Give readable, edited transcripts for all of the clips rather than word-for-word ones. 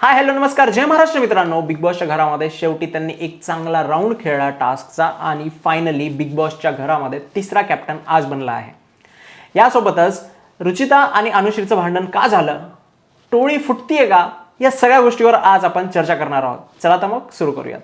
Hi hello नमस्कार, जय महाराष्ट्र मित्रांनो. Big बॉसच्या घरामध्ये शेवटी त्यांनी एक चांगला राऊंड खेळला टास्कचा आणि फायनली बिग बॉसच्या घरामध्ये तिसरा कॅप्टन आज बनला आहे. यासोबतच रुचिता आणि अनुश्रीचं भांडण का झालं, टोळी फुटतीये का, या सगळ्या गोष्टीवर आज आपण चर्चा करणार आहोत. चला तर मग सुरू करूयात.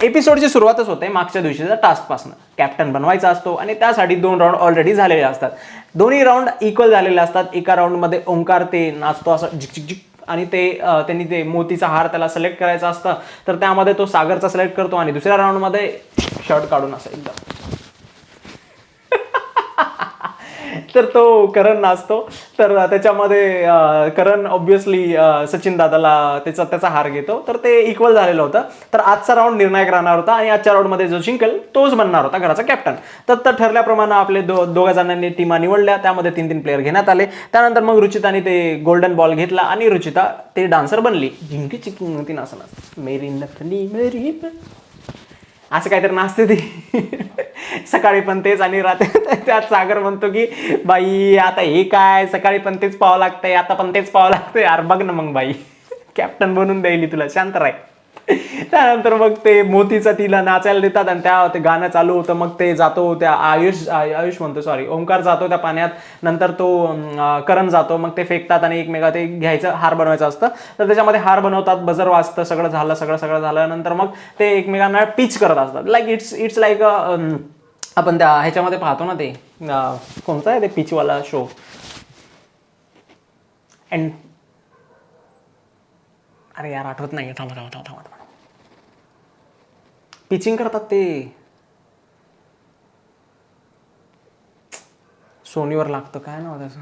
एपिसोडची सुरुवातच होते मागच्या दिवशीच्या टास्कपासून. कॅप्टन बनवायचा असतो आणि त्यासाठी 2 राऊंड ऑलरेडी झालेले असतात. दोन्ही राऊंड इक्वल झालेले असतात. एका राऊंडमध्ये ओंकार ते नाचतो असं झिक झिक झिक आणि त्यांनी ते मोतीचा हार त्याला सिलेक्ट करायचा असतं, तर त्यामध्ये तो सागरचा सिलेक्ट करतो आणि दुसऱ्या राऊंडमध्ये शर्ट काढून असं एकदम तर तो करण नाचतो. तर त्याच्यामध्ये करण ऑब्विसली सचिन दादाला त्याचा हार घेतो. तर ते इक्वल झालेलं होतं. तर आजचा राऊंड निर्णायक राहणार होता आणि आजच्या राऊंडमध्ये जो जिंकल तोच बनणार होता घराचा कॅप्टन. तर ठरल्याप्रमाणे आपले दोघा जणांनी टीमा निवडल्या. त्यामध्ये 3 प्लेयर घेण्यात आले. त्यानंतर मग रुचिताने ते गोल्डन बॉल घेतला आणि रुचिता ते डान्सर बनली. जिंकी चिकी ती नाचणार मेरी नथनी मेरी असं काहीतरी नाचते ती. सकाळी पण तेच आणि रात्री त्यात सागर म्हणतो की बाई आता हे काय, सकाळी पण तेच पाहावं लागतंय, आता पण तेच पाहावं लागतंय. यार बघ ना मग बाई, कॅप्टन बनवून द्यायली तुला, शांत राह. त्यानंतर मग ते मोतीचा तिला नाचायला देतात आणि ते गाणं चालू होतं. मग ते जातो त्या आयुष म्हणतो सॉरी ओंकार जातो त्या पाण्यात. नंतर तो करण जातो. मग ते फेकतात आणि एकमेका ते घ्यायचं हार बनवायचं असतं. तर त्याच्यामध्ये हार बनवतात, बजर वाजतं, सगळं झालं. नंतर मग ते एकमेकांना पिच करत असतात. लाईक इट्स लाईक आपण त्या ह्याच्यामध्ये पाहतो ना, ते कोणता आहे ते पिचवाला शो, अँड अरे यार आठवत नाही. थांबा पिचिंग करतात ते सोनीवर लागतं, काय नाव त्याचं,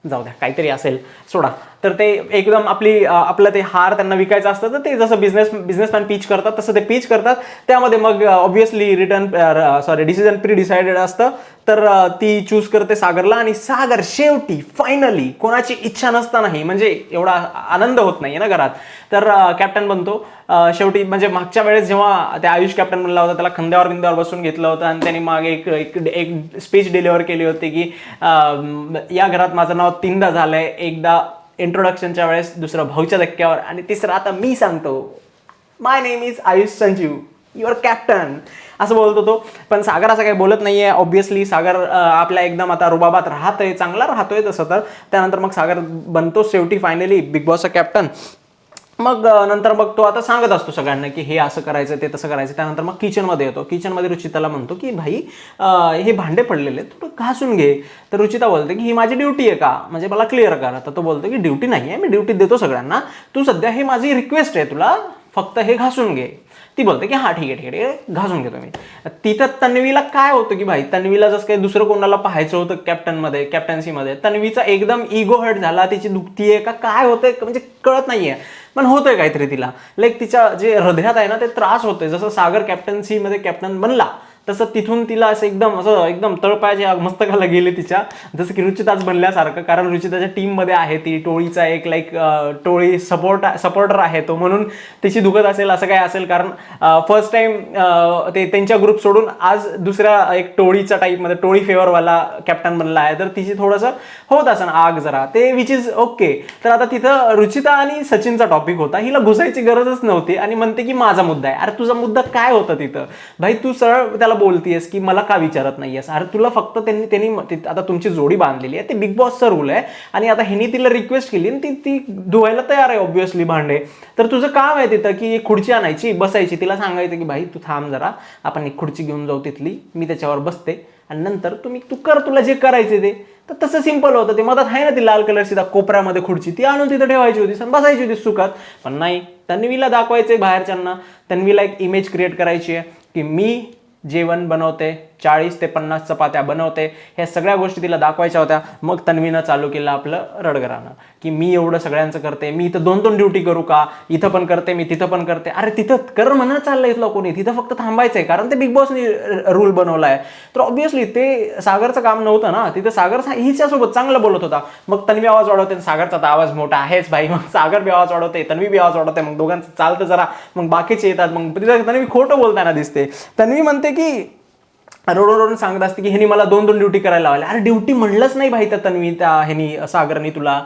जाऊ द्या, काहीतरी असेल, सोडा. तर ते एकदम आपलं ते हार त्यांना विकायचं असतं. तर ते जसं बिझनेसमॅन पिच करतात तसं ते पिच करतात. त्यामध्ये मग ऑब्व्हियसली डिसिजन प्री डिसाइडेड असतं. तर ती चूज करते सागरला आणि सागर शेवटी फायनली कोणाची इच्छा नसतानाही, म्हणजे एवढा आनंद होत नाही ना घरात, तर कॅप्टन बनतो शेवटी. म्हणजे मागच्या वेळेस जेव्हा त्या आयुष कॅप्टन बनला होता त्याला बिंद्यावर बसून घेतलं होतं आणि त्यांनी मागे एक स्पीच डिलिव्हर केली होती की या घरात माझं नाव 3दा झालंय, एकदा इंट्रोडक्शनच्या वेळेस, दुसरं भाऊच्या धक्क्यावर आणि तिसरं आता मी सांगतो, my name is Ayush Sanjeev, your captain, असं बोलतो तो. पण सागर असं काही बोलत नाहीये. ऑब्व्हियसली सागर आपल्या एकदम आता रुबाबात राहतोय, चांगला राहतोय तसं. तर त्यानंतर मग सागर बनतो शेवटी फायनली बिग बॉसचा कॅप्टन. मग नंतर मग तो आता सांगत असतो सगळ्यांना की हे असं करायचं, ते तसं करायचं. त्यानंतर मग किचनमध्ये येतो. किचनमध्ये रुचिताला म्हणतो की भाई हे भांडे पडलेले थोडं घासून घे. तर रुचिता बोलते की ही माझी ड्युटी आहे का, म्हणजे मला क्लिअर करा. तर तो बोलतो की ड्युटी नाही आहे, मी ड्युटी देतो सगळ्यांना, तू सध्या हे माझी रिक्वेस्ट आहे, तुला फक्त हे घासून घे. ती बोलते की हा ठीक आहे घासून घेतो मी. तिथं तन्वीला काय होतं की भाई, तन्वीला जसं काही दुसरं कोणाला पाहायचं होतं कॅप्टन्सीमध्ये, तन्वीचा एकदम इगो हर्ट झाला, तिची दुखतीये का काय होतंय म्हणजे कळत नाहीये, पण होतंय काहीतरी तिला. लाईक तिच्या जे हृदयात आहे ना ते त्रास होतोय. जसं सागर कॅप्टन्सीमध्ये कॅप्टन बनला तसं तिथून तिला असं एकदम तळपायाच्या मस्तकाला गेले तिच्या, जसं की रुचिताच बनल्यासारखं. कारण रुचिताच्या टीममध्ये आहे ती, टोळीचा एक टोळी सपोर्टर आहे तो, म्हणून तिची दुखत असेल असं काय असेल. कारण फर्स्ट टाइम ते त्यांच्या ग्रुप सोडून आज दुसऱ्या एक टोळीच्या टाईपमध्ये टोळी फेवरवाला कॅप्टन बनला आहे. तर तिची थोडंसं होत असं आग जरा, ते विच इज ओके. तर आता तिथं रुचिता आणि सचिनचा टॉपिक होता, हिला घुसायची गरजच नव्हती आणि म्हणते की माझा मुद्दा आहे. अरे तुझा मुद्दा काय होता तिथं भाई, तू सरळ त्याला बोलतीयस की मला का विचारत नाहीयेस. अरे तुला फक्त त्यांनी आता तुमची जोडी बांधलेली आहे, ते बिग बॉसचा रूल आहे आणि आता ह्यांनी तिला रिक्वेस्ट केली आणि ती धुवायला तयार आहे ऑब्व्हियसली भांडे. तर तुझं काम आहे तिथं की एक खुर्ची आणायची, बसायची, तिला सांगायचं की भाई तू थांब जरा, आपण एक खुर्ची घेऊन जाऊ तिथली, मी त्याच्यावर बसते आणि नंतर तू कर तुला जे करायचे ते. तर तसं सिंपल होतं ते. मधात आहे ना ती लाल कलरची कोपऱ्यामध्ये खुर्ची, ती आणून तिथं ठेवायची होती, बसायची होती सुखात. पण नाही, तन्वीला दाखवायचंय बाहेरच्यांना, तन्वीला एक इमेज क्रिएट करायची आहे की मी जेवण बनवते, 40 ते 50 चपात्या बनवते, ह्या सगळ्या गोष्टी तिला दाखवायच्या होत्या. मग तन्वीनं चालू केलं आपलं रडगरानं की मी एवढं सगळ्यांचं करते, मी इथं 2 ड्युटी करू का, इथं पण करते मी, तिथं पण करते. अरे तिथं कर म्हणून चाललंय इथलं कोणी, तिथं फक्त थांबायचंय कारण ते बिग बॉसनी रूल बनवलाय. तर ऑब्व्हियसली ते सागरचं काम नव्हतं ना. तिथं सागर हिच्यासोबत चांगलं बोलत होता. मग तन्वी आवाज वाढवते, सागरचा तर आवाज मोठा आहेच भाई, मग सागर बी आवाज वाढवते, तन्वी बी आवाज वाढवते, मग दोघांचं चालतं जरा, मग बाकीचे येतात, मग तिथं तन्वी खोटं बोलताना दिसते. तन्वी म्हणते की रडून रडून सांगत असते की ह्यानी मला 2-2 ड्युटी करायला लावल्या. अरे ड्युटी म्हणलंच नाही भाई त्या तन्वी, त्या ह्यानी सागरनी तुला.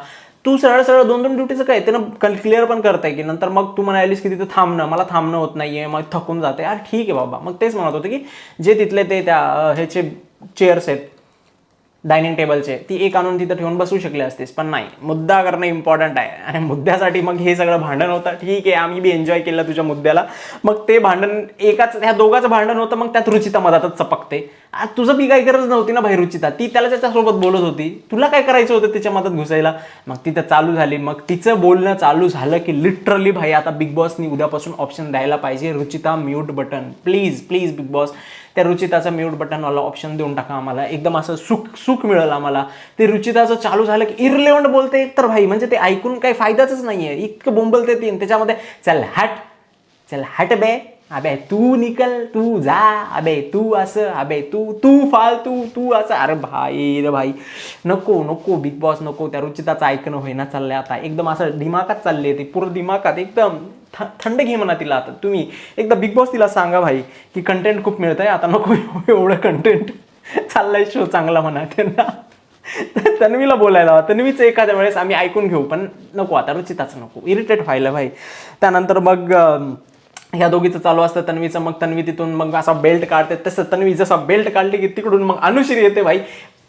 तू सरळ सरळ 2-2 ड्युटीचं काय, त्यानं क्लिअर पण करताय की नंतर मग तू म्हणालीस की तिथे थांबणं, मला थांबणं होत नाहीये, मग थकून जाते. यार ठीक आहे बाबा. मग तेच म्हणत होते की जे तिथले ते त्या ह्याचे चेअर्स आहेत डायनिंग टेबलचे, ती एक आणून तिथं ठेवून बसू शकले असतेस, पण नाही, मुद्दा करणं इम्पॉर्टंट आहे. आणि मुद्द्यासाठी मग हे सगळं भांडण होतं. ठीक आहे, आम्ही बी एन्जॉय केलं तुझ्या मुद्द्याला. मग ते भांडण ह्या दोघांचं भांडण होतं, मग त्यात रुचिता मधातच चपकते. तुझं बी काही गरज नव्हती ना भाई रुचिता, ती त्याला त्याच्यासोबत बोलत होती, तुला काय करायचं होतं त्याच्या मधात घुसायला. मग तिथं चालू झाली, मग तिचं बोलणं चालू झालं की लिटरली भाई आता बिग बॉसनी उद्यापासून ऑप्शन द्यायला पाहिजे, Ruchita mute button, please please big boss त्या रुचिताचं म्यूट बटनवाला ऑप्शन देऊन टाका आम्हाला. एकदम असं सुख मिळेल आम्हाला. ते रुचिताचं चालू झालं की इरलेवंट बोलते एक तर भाई, म्हणजे ते ऐकून काही फायदाच नाहीये, इतकं बोंबलते ती. त्याच्यामध्ये चल हट बे, अबे तू निकल, तू जा, अबे तू असं, अबे तू फालतू, तू असं. अरे भाई रे भाई, नको बिग बॉस नको. त्या रुचिताचं ऐकणं होईना चाललंय आता, एकदम असं दिमागात चालले ते, पूर्ण दिमागात एकदम थंड घे म्हणा तिला. आता तुम्ही एकदा बिग बॉस तिला सांगा भाई की कंटेंट खूप मिळतंय आता, नको एवढं कंटेंट चाललंय, शो चांगला म्हणा त्यांना. तन्वीला बोलायला, तन्वीचं एखाद्या वेळेस आम्ही ऐकून घेऊ, पण नको आता रुचिताचं नको, इरिटेट व्हायला भाई. त्यानंतर मग ह्या दोघीचं चालू असतं तन्वीचं. मग तन्वी तिथून मग असा बेल्ट काढते, तसं तन्वी जसा बेल्ट काढली की तिकडून मग अनुश्री येते भाई.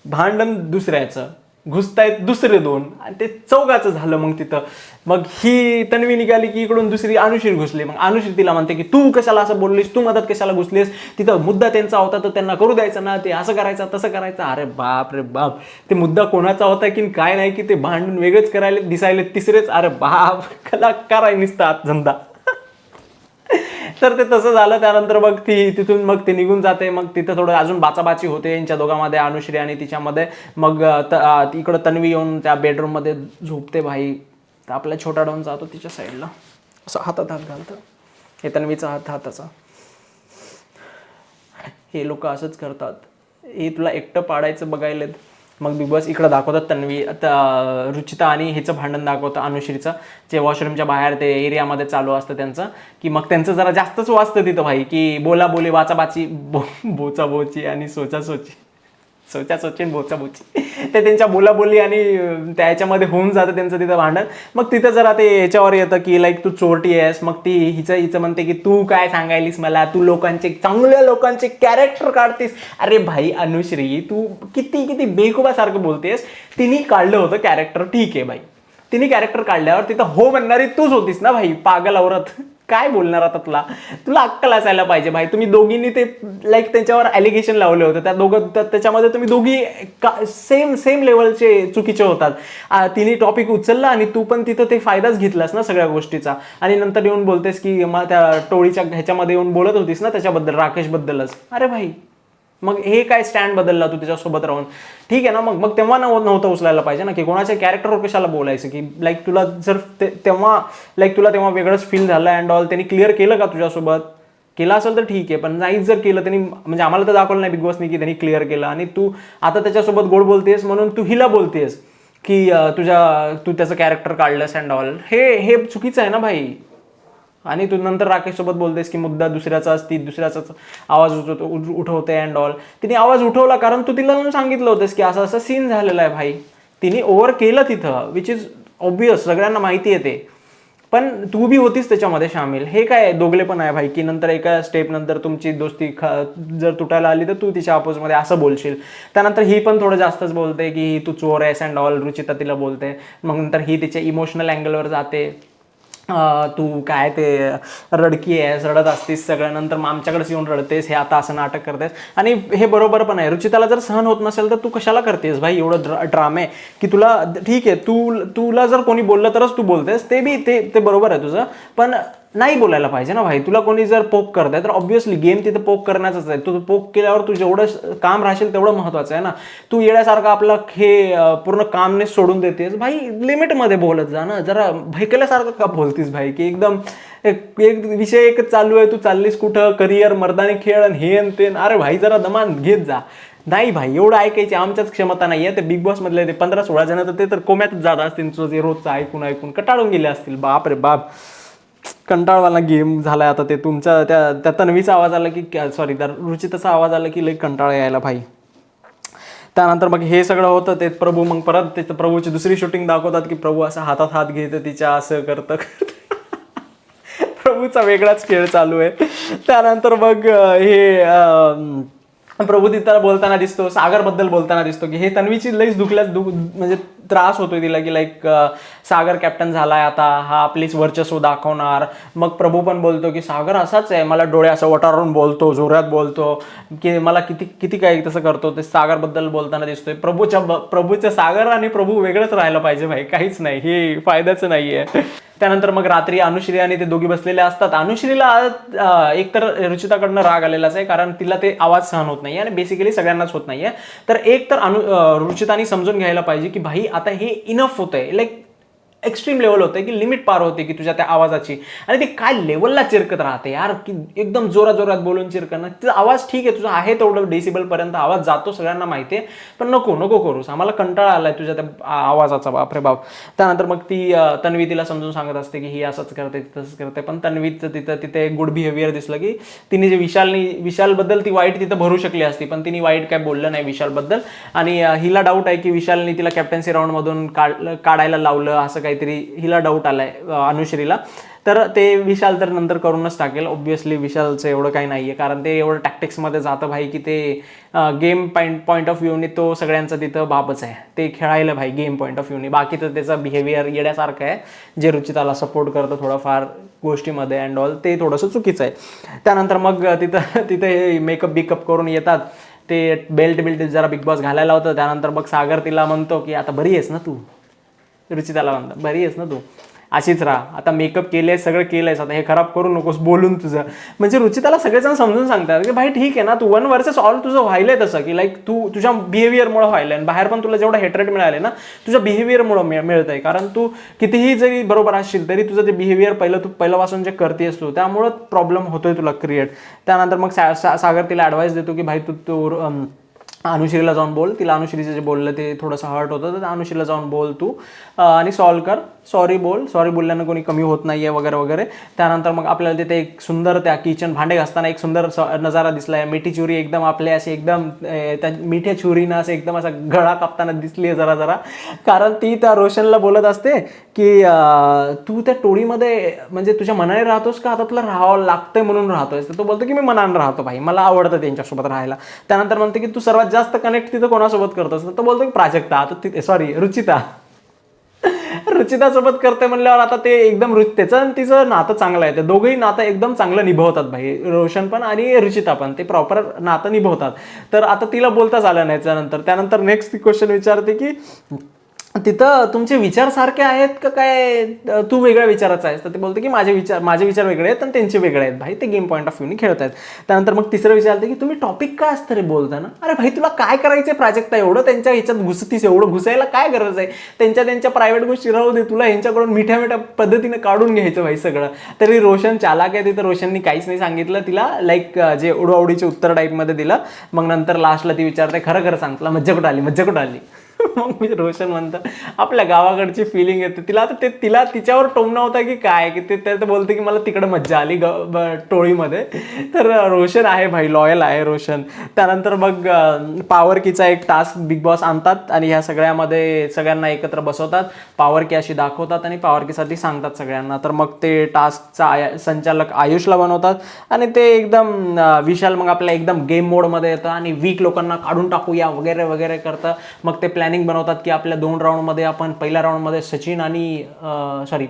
भांडण दुसऱ्याचं, घुसतायत दुसरे 2 आणि ते चौघाचं झालं. मग तिथं मग ही तन्वी निघाली की इकडून दुसरी अनुश्री घुसली. मग अनुश्री तिला म्हणते की तू कशाला असं बोललीस, तू मदत कशाला घुसलीस, तिथं मुद्दा त्यांचा होता तर त्यांना करू द्यायचा ना, ते असं करायचं तसं करायचं. अरे बाप रे बाप, ते मुद्दा कोणाचा होता की काय नाही की ते भांडण वेगळेच करायला दिसायले तिसरेच. अरे बाप, कलाकार आहे निसतात धंदा. तर ते तसं झालं. त्यानंतर मग ती तिथून मग ती निघून जाते. मग तिथं थोडं अजून बाचाबाची होते यांच्या दोघांमध्ये, अनुश्री आणि तिच्यामध्ये. मग इकडं तन्वी येऊन त्या बेडरूममध्ये झोपते भाई. तर आपला छोटा डॉन जातो तिच्या साईडला, असं हातात हात घालतं, हे तन्वीचा हाताचा. हे लोक असंच करतात, हे तुला एकटं पाडायचं बघायलेत. मग बिग बॉस इकडं दाखवतात तन्वी, रुचिता आणि हिचं भांडण दाखवतं अनुश्रीचं, जे वॉशरूमच्या बाहेर ते एरियामध्ये चालू असतं त्यांचं. की मग त्यांचं जरा जास्तच वाचतं तिथं भाई, की बोलाबोली, वाचाबाची, बोचाबोची आणि सोचासोची बोचाबोची, ते त्यांच्या बोलाबोली आणि त्याच्यामध्ये होऊन जातं त्यांचं तिथं भांडण. मग तिथं जरा ते याच्यावर येतं की लाईक तू चोरटी आहेस. मग ती हिचं म्हणते की तू काय सांगायलीस मला, तू चांगल्या लोकांचे कॅरेक्टर काढतेस. अरे भाई अनुश्री, तू किती बेकुबासारखं बोलतेस. तिने काढलं होतं कॅरेक्टर, ठीक आहे भाई, तिने कॅरेक्टर काढल्यावर तिथं हो म्हणणारी तूच होतीस ना भाई, पागल औरत. काय बोलणार आता तुला अक्कल असायला पाहिजे भाई. तुम्ही दोघींनी ते लाईक त्यांच्यावर ॲलिगेशन लावले होते, त्याच्यामध्ये तुम्ही दोघी सेम लेवलचे चुकीचे होतात. तिने टॉपिक उचलला आणि तू पण तिथं ते फायदाच घेतलास ना सगळ्या गोष्टीचा. आणि नंतर येऊन बोलतेस की मग त्या टोळीच्या ह्याच्यामध्ये येऊन बोलत होतीस ना त्याच्याबद्दल, राकेशबद्दलच. अरे भाई, मग हे काय स्टँड बदलला तू त्याच्यासोबत राहून, ठीक आहे ना. मग तेव्हा नव्हतं उचलायला पाहिजे ना, की कोणाच्या कॅरेक्टरवर कशाला बोलायचं. की लाईक तुला जर तुला तेव्हा वेगळंच फील झालं अँड ऑल, त्यांनी क्लिअर केलं का तुझ्यासोबत, केलं असेल तर ठीक आहे, पण नाहीच जर केलं त्यांनी, म्हणजे आम्हाला तर दाखवलं नाही बिग बॉसनी की त्यांनी क्लिअर केलं. आणि तू आता त्याच्यासोबत गोड बोलतेस म्हणून तू हिला बोलतेस की तू त्याचं कॅरेक्टर काढलंस अँड ऑल. हे चुकीचं आहे ना भाई. आणि तू नंतर राकेशसोबत बोलतेस की मुद्दा दुसऱ्याचाच आवाज उठवते अँड ऑल. तिने आवाज उठवला कारण तू तिला सांगितलं होतंस की असं सीन झालेला आहे भाई. तिने ओव्हर केलं तिथं, विच इज ऑब्वियस, सगळ्यांना माहिती आहे ते. पण तू बी होतीस त्याच्यामध्ये सामील. हे काय दोघले पण आहे भाई, की नंतर एका स्टेप नंतर तुमची दोस्ती जर तुटायला आली तर तू तिच्या अपोजमध्ये असं बोलशील. त्यानंतर ही पण थोडं जास्तच बोलते की तू चोर आहेस अँड ऑल, रुचिता तिला बोलते. मग नंतर ही तिच्या इमोशनल अँगलवर जाते, तू काय ते रडकी आहेस, रडत असतीस सगळं, नंतर मग आमच्याकडेच येऊन रडतेस, हे आता असं नाटक करतेस. आणि हे बरोबर पण आहे. रुचिताला जर सहन होत नसेल तर तू कशाला करतेस भाई एवढं ड्रामे, की तुला ठीक आहे तुला जर कोणी बोललं तरच तू बोलतेस, ते बरोबर आहे तुझं, पण नाही बोलायला पाहिजे ना भाई. तुला कोणी जर पोक करताय तर ऑब्व्हियसली गेम तिथे पोक करण्याचंच आहे. तू पोक केल्यावर तू जेवढं काम राहशील तेवढं महत्त्वाचं आहे ना. तू येण्यासारखं आपलं हे पूर्ण कामनेस सोडून देतेस भाई, लिमिटमध्ये बोलत जा ना. जरा भैकल्यासारखं का बोलतीस भाई, की एकदम एक विषय एकच चालू आहे, तू चाललीस कुठं, करिअर, मर्दानी खेळ आणि हे आणि ते. अरे भाई जरा दमान घेत जा. नाही भाई एवढं ऐकायची आमच्याच क्षमता नाही आहे. ते बिग बॉस मधले ते 15-16 जण तर ते तर कोम्यातच जात असतील, तुझं रोजचं ऐकून कटाळून गेले असतील. बाप रे बाप. कंटाळवाला गेम झालाय आता ते तुमचा. त्या तन्वीचा आवाज आला की सॉरी त्या रुचिताचा आवाज आला की लई कंटाळा यायला भाई. त्यानंतर मग हे सगळं होतं ते प्रभू मग परत त्याचं प्रभूची दुसरी शूटिंग दाखवतात की प्रभू असं हातात हात घेतं तिच्या असं करतं प्रभूचा वेगळाच खेळ चालू आहे. त्यानंतर मग हे प्रभू तिथं बोलताना दिसतो, सागरबद्दल बोलताना दिसतो की हे तन्वीची लईच म्हणजे त्रास होतोय तिला की लाईक सागर कॅप्टन झालाय आता, हा आपलीच वर्चस्व दाखवणार. मग प्रभू पण बोलतो की सागर असाच आहे, मला डोळे असं वटारून बोलतो, जोरात बोलतो की मला किती किती काय तसं करतो. ते सागरबद्दल बोलताना दिसतोय. प्रभूच्या सागर आणि प्रभू वेगळंच राहायला पाहिजे भाई, काहीच नाही, हे फायद्याचं नाहीये. त्यानंतर मग रात्री अनुश्री आणि ते दोघी बसलेले असतात. अनुश्रीला एकतर रुचिताकडनं राग आलेलाच आहे कारण तिला ते आवाज सहन होत नाहीये आणि बेसिकली सगळ्यांनाच होत नाहीये. तर एक तर रुचितानी समजून घ्यायला पाहिजे की भाई आता हे इनफ होतंय, लाईक एक्स्ट्रीम लेवल होते की लिमिट पार होते की तुझ्या त्या आवाजाची. आणि ती काय लेवलला चिरकत राहते यार, की एकदम जोरात जोरात बोलून चिरकणं. तिचा आवाज ठीक आहे, तुझा आहे तेवढं डेसिबल पर्यंत आवाज जातो, सगळ्यांना माहिती आहे, पण नको नको करूस, आम्हाला कंटाळा आलाय तुझ्या त्या आवाजाचा, बापरे बाप. त्यानंतर मग ती तन्वी तिला समजून सांगत असते की ही असंच करते तसंच करते. पण तन्वीचं तिथे गुड बिहेवियर दिसलं की तिने जे विशालबद्दल ती वाईट तिथं भरू शकली असती, पण तिने वाईट काय बोललं नाही विशालबद्दल. आणि हिला डाऊट आहे की विशालने तिला कॅप्टन्सी राऊंडमधून काढायला लावलं असं काहीतरी हिला डाऊट आलाय अनुश्रीला. तर ते विशाल तर नंतर करूनच टाकेल ऑब्व्हियसली. विशालचं एवढं काही नाहीये कारण ते एवढं टॅक्टिक्समध्ये जातं भाई की ते गेम पॉईंट ऑफ व्ह्यूने तो सगळ्यांचा तिथं बापच आहे, ते खेळायला भाई गेम पॉईंट ऑफ व्ह्यूने. बाकी तर त्याचं बिहेवियर येण्यासारखं आहे, जे रुचिताला सपोर्ट करतं थोडंफार गोष्टीमध्ये अँड ऑल, ते थोडंसं चुकीचं आहे. त्यानंतर मग तिथे मेकअप बिकअप करून येतात, ते बेल्ट जरा बिग बॉस घालायला होतं. त्यानंतर मग सागर तिला म्हणतो की आता बरी आहेस ना तू, रुचिताला म्हणतात बरी आहेस ना तू, अशीच राहा, आता मेकअप केलेस, सगळं केलंयस, आता हे खराब करू नकोस बोलून तुझं. म्हणजे रुचिताला सगळेजण समजून सांगतात की भाई ठीक आहे ना, तू 1 वर्सेस ऑल तुझं व्हायलंय तसं की लाईक तुझ्या बिहेवियरमुळे व्हायलंय. आणि बाहेर पण तुला जेवढं हेटरेट मिळाले ना तुझ्या बिहेवियरमुळे मिळतंय, कारण तू कितीही जरी बरोबर असशील तरी तुझं जे बिहेवियर तू पहिल्यापासून जे करतेस तू, त्यामुळं प्रॉब्लेम होतोय तुला क्रिएट. त्यानंतर मग सागर तिला ॲडवाईस देतो की भाई तू अनुश्रीला जाऊन बोल, तिला अनुश्रीचं जे बोललं ते थोडंसं हर्ट होतं, तर अनुश्रीला जाऊन बोल तू आणि सॉल्व कर, सॉरी बोल, सॉरी बोलल्यानं कोणी कमी होत नाही आहे वगैरे वगैरे. त्यानंतर मग आपल्याला तिथे एक सुंदर त्या किचन भांडे घासताना एक सुंदर नजारा दिसला आहे. मिठी छुरी एकदम आपल्या अशी एकदम त्या मिठ्या छुरीनं असं एकदम असा गळा कापताना दिसली आहे जरा, कारण ती त्या रोशनला बोलत असते की तू त्या टोळीमध्ये म्हणजे तुझ्या मनाने राहतोस का आता तुला राहावं लागतंय म्हणून राहतोय. तर तो बोलतो की मी मनाने राहतो भाई, मला आवडतं त्यांच्यासोबत राहायला. त्यानंतर म्हणते की तू सर्वात जास्त कनेक्ट तिथं कोणासोबत करतोस, तर तो बोलतो की प्राजक्ता, आता सॉरी रुचितासोबत करते म्हणल्यावर आता ते एकदम त्याचं आणि तिचं नातं चांगलं आहे, ते दोघंही नातं एकदम चांगलं निभवतात भाई, रोशन पण आणि रुचिता पण, ते प्रॉपर नातं निभवतात. तर आता तिला बोलताच आलं नाही. त्यानंतर नेक्स्ट क्वेश्चन विचारते की तिथं तुमचे विचार सारखे आहेत का काय, तू वेगळ्या विचाराचा आहेस. तर ते बोलते की माझे विचार वेगळे आहेत आणि त्यांचे वेगळे आहेत भाई, ते गेम पॉईंट ऑफ व्ह्यूने खेळत आहेत. त्यानंतर मग तिसरं विचारते की तुम्ही टॉपिक काय असतं रे बोलताना, अरे भाई तुला काय करायचंय प्राजक्ता, एवढं त्यांच्या ह्याच्यात घुसतीस, एवढं घुसायला काय गरज आहे, त्यांच्या प्रायव्हेट गोष्टी राहू दे, तुला ह्यांच्याकडून मिठ्या पद्धतीने काढून घ्यायचं भाई सगळं. तरी रोशन चालाक आहे, तिथं रोशननी काहीच नाही सांगितलं तिला, लाईक जे उडवाउडीचे उत्तर टाईपमध्ये दिलं. मग नंतर लास्टला ती विचारते खरं खरं सांग तुला मज्जा कुठं आली. मग मी रोशन म्हणतं आपल्या गावाकडची फिलिंग येते तिला. आता तिला तिच्यावर टोमणं होता की काय, की ते बोलते की मला तिकडं मज्जा आली टोळीमध्ये. तर रोशन आहे भाई, लॉयल आहे रोशन. त्यानंतर मग पॉवर कीचा एक टास्क बिग बॉस आणतात आणि ह्या सगळ्यामध्ये सगळ्यांना एकत्र बसवतात, पॉवर की अशी दाखवतात आणि पॉवर कीसाठी सांगतात सगळ्यांना. तर मग ते टास्कचा संचालक आयुषला बनवतात आणि ते एकदम विशाल मग आपल्या एकदम गेम मोडमध्ये येतं आणि वीक लोकांना काढून टाकूया वगैरे वगैरे करतं. मग ते प्लॅनिंग बनवतात की आपल्या 2 राऊंडमध्ये आपण पहिल्या राऊंडमध्ये सचिन आणि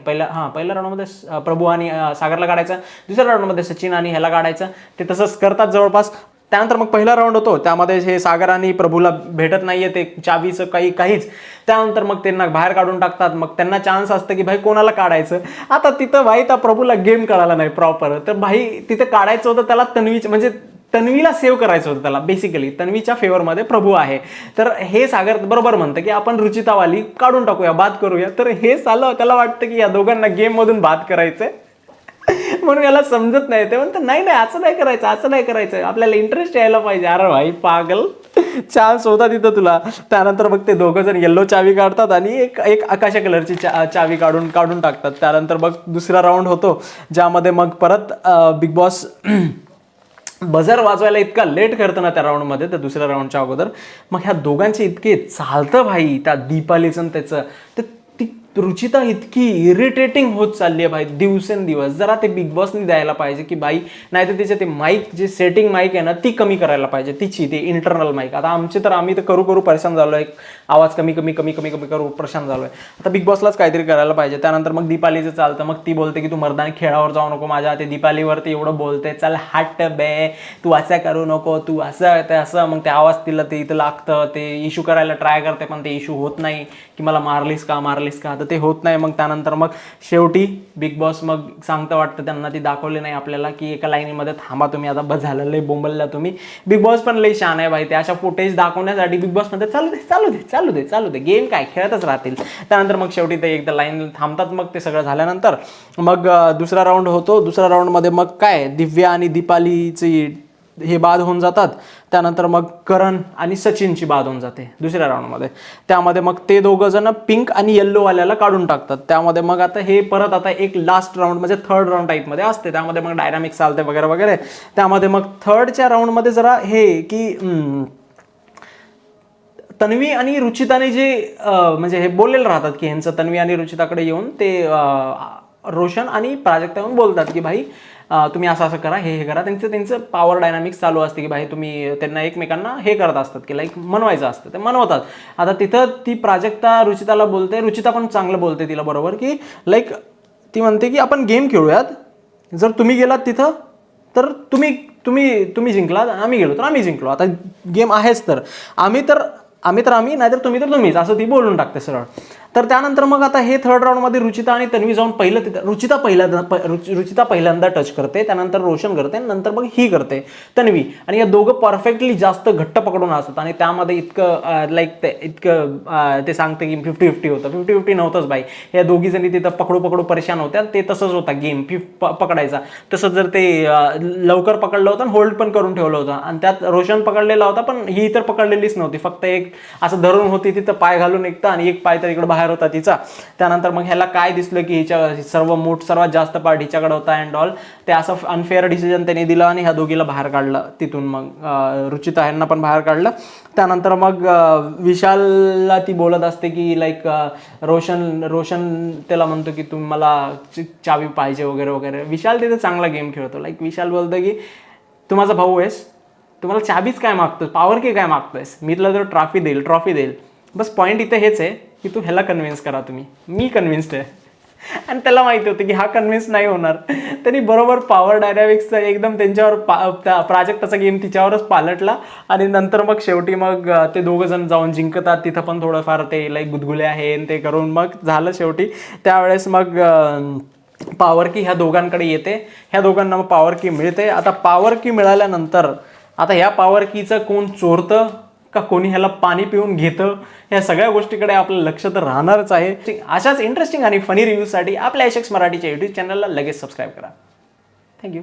पहिल्या राऊंडमध्ये प्रभू आणि सागरला काढायचं, दुसऱ्या राऊंडमध्ये सचिन आणि ह्याला काढायचं. ते तसंच करतात जवळपास. त्यानंतर मग पहिला राऊंड होतो, त्यामध्ये हे सागर आणि प्रभूला भेटत नाहीये ते चावीचं काहीच. त्यानंतर मग त्यांना बाहेर काढून टाकतात. मग त्यांना चान्स असतं की भाई कोणाला काढायचं. आता तिथं भाई त्या प्रभूला गेम कळाला नाही प्रॉपर, तर भाई तिथे काढायचं होतं त्याला म्हणजे तन्वीला सेव्ह करायचं होतं त्याला. बेसिकली तन्वीच्या फेवरमध्ये प्रभू आहे, तर हे सागर बरोबर म्हणतं की आपण रुचितावाली काढून टाकूया, बाद करूया. तर हे चाललं त्याला वाटतं की या दोघांना गेममधून बाद करायचंय म्हणून याला समजत नाही. ते म्हणतात नाही नाही असं नाही करायचं, असं नाही करायचं, आपल्याला इंटरेस्ट यायला पाहिजे. अरे भाई पागल, चान्स होता तिथं तुला. त्यानंतर मग ते दोघं जण येल्लो चावी काढतात आणि एक एक आकाशा कलरची चावी काढून टाकतात. त्यानंतर मग दुसरा राऊंड होतो, ज्यामध्ये मग परत बिग बॉस बझर वाजवायला इतका लेट करतं ना त्या राऊंडमध्ये, त्या दुसऱ्या राऊंडच्या अगोदर. मग ह्या दोघांचे इतके चालतं भाई, त्या दीपालीचं त्याचं, तर ती रुचिता इतकी इरिटेटिंग होत चालली आहे भाई दिवसेंदिवस. जरा ते बिग बॉसनी द्यायला पाहिजे की बाई, नाही तर तिचे ते माईक, जे सेटिंग माईक आहे ना ती कमी करायला पाहिजे, तिची ती इंटरनल माईक. आता आम्ही तर करू परेशान झालो आहे, आवाज कमी करू परेशान झालो आहे. आता बिग बॉसलाच काहीतरी करायला पाहिजे. त्यानंतर मग दीपालीचं चालतं, मग ती बोलते की तू मर्दानी खेळावर जाऊ नको माझ्या. ते दीपालीवरती एवढं बोलते, चल हट बे, तू असं करू नको, तू असं ते असं. मग ते आवाज तिला ते इथं लागतं, ते इशू करायला ट्राय करते, पण ते इशू होत नाही की मला मारलीस का, तर ते होत नाही. मग त्यानंतर मग शेवटी बिग बॉस मग सांगतं, वाटतं त्यांना, ती दाखवली नाही आपल्याला की एका लाईनीमध्ये थांबा तुम्ही, आता बस झालं, लय बोंबलला तुम्ही. बिग बॉस पण लई शान आहे भाई, त्या अशा फुटेज दाखवण्यासाठी बिग बॉस मध्ये चालू दे गेम, काय खेळतच राहतील. त्यानंतर मग शेवटी ते एकदा लाईन थांबतात. मग ते सगळं झाल्यानंतर मग दुसरा राऊंड होतो. दुसऱ्या राऊंडमध्ये मग काय, दिव्या आणि दीपालीची हे बाद होऊन जातात. त्यानंतर मग करण आणि सचिनची बाद होऊन जाते दुसऱ्या राऊंडमध्ये. त्यामध्ये मग ते दोघं जण पिंक आणि येल्लोवाल्याला काढून टाकतात. त्यामध्ये मग आता हे परत आता एक लास्ट राऊंड म्हणजे थर्ड राऊंड टाईपमध्ये असते. त्यामध्ये मग डायनामिक्स चालते वगैरे वगैरे. त्यामध्ये मग थर्डच्या राऊंडमध्ये जरा हे की तन्वी आणि रुचिताने जे म्हणजे हे बोललेलं राहतात की ह्यांचं तन्वी आणि रुचिताकडे येऊन ते रोशन आणि प्राजक्ता येऊन बोलतात की भाई तुम्ही असं करा, हे करा. त्यांचं पॉवर डायनामिक्स चालू असते की भाई तुम्ही त्यांना एकमेकांना हे करत असतात की लाईक मनवायचं असतं, ते मनवतात. आता तिथं ती प्राजक्ता रुचिताला बोलते, रुचिता पण चांगलं बोलते तिला बरोबर, की लाईक ती म्हणते की आपण गेम खेळूयात, जर तुम्ही गेलात तिथं तर तुम्ही जिंकलात, आम्ही गेलो तर आम्ही जिंकलो. आता गेम आहेच, तर आम्ही नाही तर तुम्हीच, असं ती बोलून टाकते सरळ. तर त्यानंतर मग आता हे थर्ड राऊंडमध्ये रुचिता आणि तन्वी जाऊन पहिलं तिथं रुचिता पहिल्यांदा टच करते, त्यानंतर रोशन करते, नंतर मग ही करते तन्वी. आणि या दोघं परफेक्टली जास्त घट्ट पकडून असतात. आणि त्यामध्ये इतकं लाईक ते सांगते की 50-50 होतं. 50-50 नव्हतंच बाई, या दोघी जणी तिथं पकडू परेशान होत्या. ते तसंच होता गेम पकडायचा. तसं जर ते लवकर पकडलं होतं, होल्ड पण करून ठेवलं होतं. आणि त्यात रोशन पकडलेला होता, पण ही तर पकडलेलीच नव्हती, फक्त एक असं धरून होती तिथं, पाय घालून एकटा, आणि एक पाय तर इकडे बाहेर होता तिचा. त्यानंतर मग ह्याला काय दिसलं की हिच्या सर्वात जास्त पार्ट हिच्याकडे होता अँड ऑल. ते असं अनफेअर डिसिजन त्यांनी दिलं आणि ह्या दोघीला बाहेर काढलं तिथून. मग रुचिता ह्यांना पण बाहेर काढलं. त्यानंतर मग विशालला ती बोलत असते की लाईक रोशन त्याला म्हणतो की तुम्ही मला चावी पाहिजे वगैरे वगैरे. विशाल तिथे चांगला गेम खेळतो. लाईक विशाल बोलतो की तू माझा भाऊ आहेस, तुम्हाला चाबीच काय मागतोस, पॉवर की काय मागतोयस, मी तुला तर ट्रॉफी देईल. बस पॉईंट इथे हेच आहे की तू ह्याला कन्व्हिन्स करा तुम्ही, मी कन्व्हिन्स्ड आहे. आणि त्याला माहिती होतं की हा कन्व्हिन्स नाही होणार. त्यांनी बरोबर पॉवर डायनॅमिक्सचा एकदम त्यांच्यावर प्राजक्ताचा गेम तिच्यावरच पालटला. आणि नंतर मग शेवटी मग ते दोघं जण जाऊन जिंकतात. तिथं पण थोडंफार ते लाईक गुदगुले आहे ते करून मग झालं शेवटी. त्यावेळेस मग पॉवर की ह्या दोघांकडे येते, ह्या दोघांना मग पॉवर की मिळते. आता पॉवर की मिळाल्यानंतर आता ह्या पॉवर कीचं कोण चोरतं का कोणी ह्याला पाणी पिऊन घेतं, ह्या सगळ्या गोष्टीकडे आपलं लक्ष तर राहणारच आहे. अशाच इंटरेस्टिंग आणि फनी रिव्ह्यूजसाठी आपल्या एशेक्स मराठीच्या यूट्यूब चॅनलला लगेच सबस्क्राईब करा. थँक्यू.